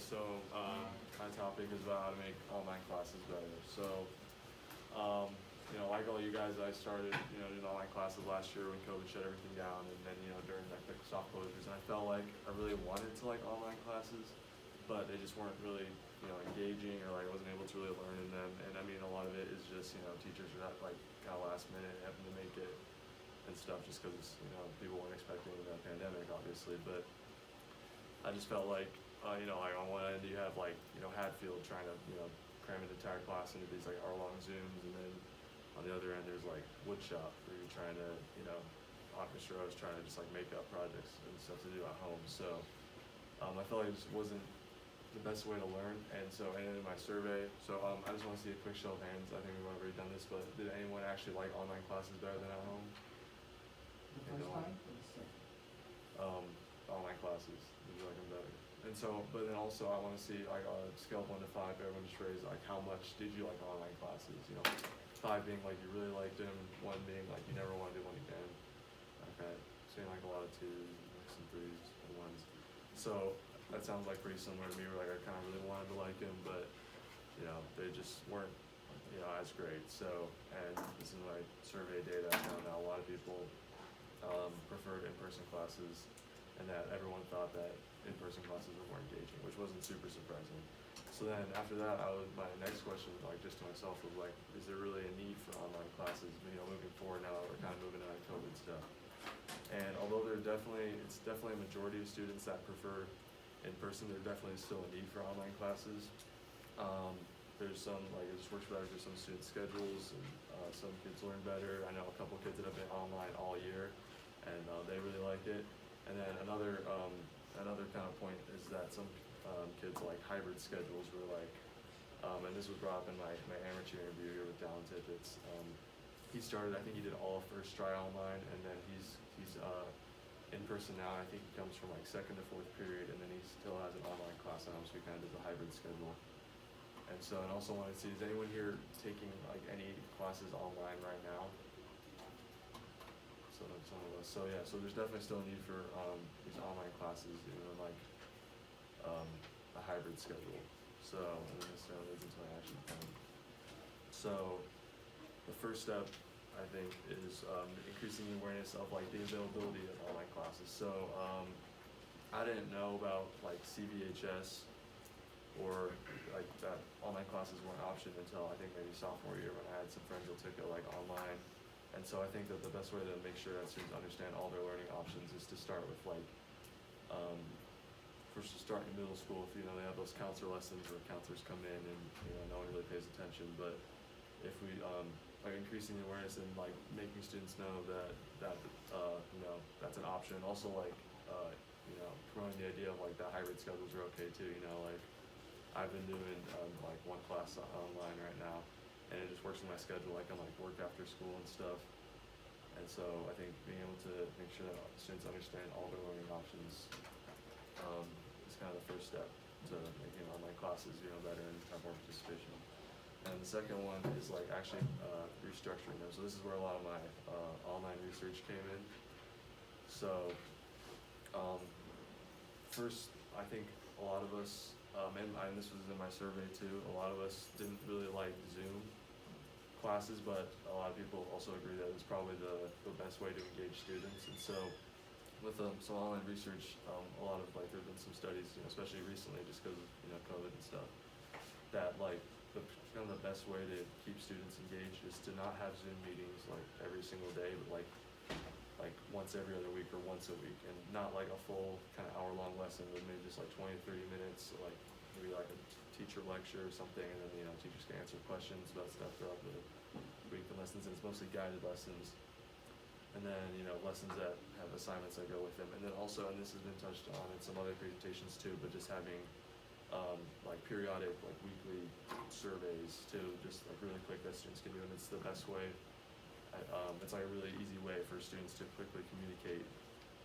My topic is about how to make online classes better. Like all you guys, I started, doing online classes last year when COVID shut everything down, and then, during like the soft closures, and I felt like I really wanted to like online classes, but they just weren't really, engaging, or like I wasn't able to really learn in them. And I mean, a lot of it is just, teachers are not like kind of last minute having to make it and stuff, just because, people weren't expecting the pandemic, obviously, but I just felt like, like on one end you have like, Hatfield trying to, cram an entire class into these like hour-long Zooms, and then on the other end there's like woodshop where you're trying to, Mr. O is trying to just like make up projects and stuff to do at home. So I felt like it just wasn't the best way to learn, and in my survey, I just want to see a quick show of hands. I think we've already done this, but did anyone actually like online classes better than at home? The first time or the second? Online classes, did you like them better? And but then also I want to see like on a scale of 1 to 5, everyone just raise like how much did you like online classes? 5 being like you really liked them, 1 being like you never want to do one again. Okay, seeing like a lot of 2s, like some 3s, and 1s. So that sounds like pretty similar to me. Where like I kind of really wanted to like them, but they just weren't as great. So, and this is my survey data. I found out a lot of people preferred in-person classes, and that everyone thought that in-person classes were more engaging, which wasn't super surprising. So then after that, my next question, like just to myself, was like, is there really a need for online classes, moving forward now that we're kind of moving on COVID stuff? And although it's definitely a majority of students that prefer in person, there definitely is still a need for online classes. There's some, like, it just works better for some student schedules, and some kids learn better. I know a couple kids that have been online all year, and they really like it. And then another kind of point is that some kids like hybrid schedules, were like, and this was brought up in my amateur interview here with Dallin Tippett. He started, I think he did all of first try online, and then he's in person now. I think he comes from like 2nd to 4th period, and then he still has an online class at home, so he kind of does a hybrid schedule. And also wanted to see, is anyone here taking like any classes online right now? So some of us. So there's definitely still a need for these online classes, like a hybrid schedule. So, and then this leads into my action plan. So the first step, I think, is increasing the awareness of like the availability of online classes. So I didn't know about like CVHS, or like that online classes were an option until I think maybe sophomore year, when I had some friends that took it like online. And so I think that the best way to make sure that students understand all their learning options is to start with like, first to start in middle school, if they have those counselor lessons where counselors come in and no one really pays attention. But if we like increasing the awareness and like making students know that that's an option. Also like promoting the idea of like that hybrid schedules are okay too. Like I've been doing like 1 class online right now, and it just works in my schedule. I can like work after school and stuff. And so I think being able to make sure that students understand all their learning options is kind of the first step to making online classes better and have more participation. And the second one is like actually restructuring them. So this is where a lot of my online research came in. So first, I think a lot of us, and this was in my survey too, a lot of us didn't really like Zoom classes, but a lot of people also agree that it's probably the best way to engage students. And so with some online research, a lot of like there have been some studies, especially recently, just because of COVID and stuff, that like kind of the best way to keep students engaged is to not have Zoom meetings like every single day, but like once every other week or once a week, and not like a full kind of hour-long lesson, but maybe just like 20 to 30 minutes, like maybe like a teacher lecture or something, and then teachers can answer questions about stuff throughout the week and lessons, and it's mostly guided lessons. And then lessons that have assignments that go with them, and then also, and this has been touched on in some other presentations too, but just having like periodic, like weekly surveys too, just like really quick that students can do, and it's the best way. It's like a really easy way for students to quickly communicate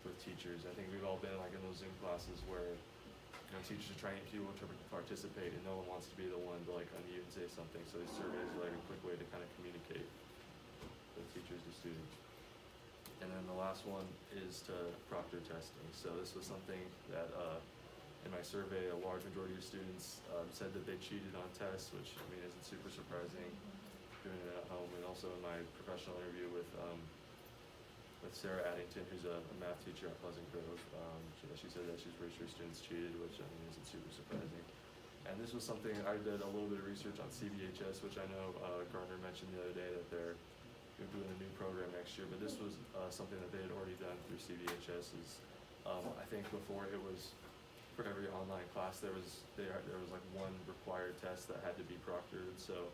with teachers. I think we've all been like in those Zoom classes where teachers are trying to get people to participate, and no one wants to be the one to like unmute and say something. So these surveys are like a quick way to kind of communicate with teachers to students. And then the last one is to proctor testing. So this was something that in my survey, a large majority of students said that they cheated on tests, which I mean isn't super surprising, doing it at home. And also in my professional interview with Sarah Addington, who's a math teacher at Pleasant Grove, she said that she's pretty sure students cheated, which I mean isn't super surprising. And this was something I did a little bit of research on CBHS, which I know Gardner mentioned the other day that they're doing a new program next year, but this was something that they had already done through CBHS. I think before it was for every online class there was like one required test that had to be proctored, so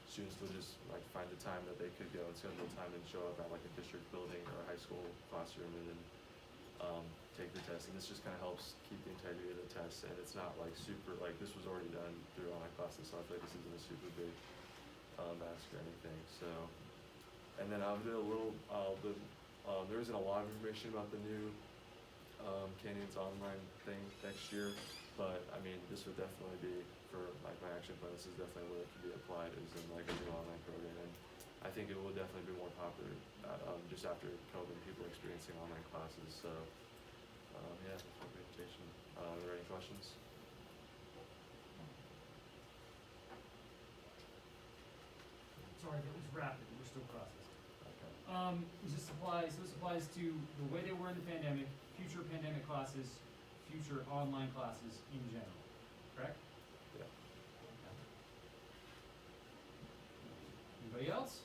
students would just like find the time that they could go and schedule time and show up at like a district building or a high school classroom and then take the test. And this just kind of helps keep the integrity of the test, and it's not like super, like this was already done through online classes, so I feel like this isn't a super big ask or anything. So, and then I'll do a little there isn't a lot of information about the new Canyons online thing next year, but I mean this would definitely be for like my action plan. This is definitely where it can be applied, is in like a new online program, and I think it will definitely be more popular just after COVID, people experiencing online classes. So yeah, that's my presentation. Are there any questions? Sorry, that was rapid, we're still processing. Okay. This applies to the way they were in the pandemic, future pandemic classes, future online classes in general, correct? Yeah. Anybody else?